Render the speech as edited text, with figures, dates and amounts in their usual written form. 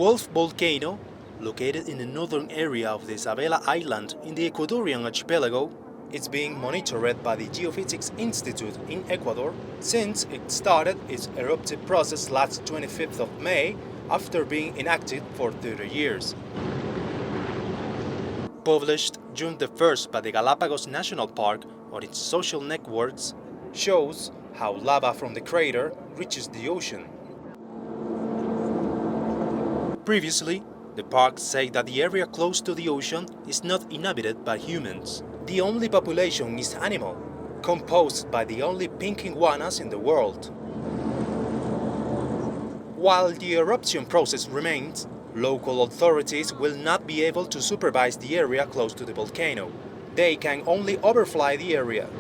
Wolf Volcano, located in the northern area of the Isabela Island in the Ecuadorian archipelago, is being monitored by the Geophysics Institute in Ecuador since it started its eruptive process last 25th of May after being inactive for 30 years. Published June the 1st by the Galapagos National Park on its social networks, shows how lava from the crater reaches the ocean. Previously, the park said that the area close to the ocean is not inhabited by humans. The only population is animal, composed by the only pink iguanas in the world. While the eruption process remains, local authorities will not be able to supervise the area close to the volcano. They can only overfly the area.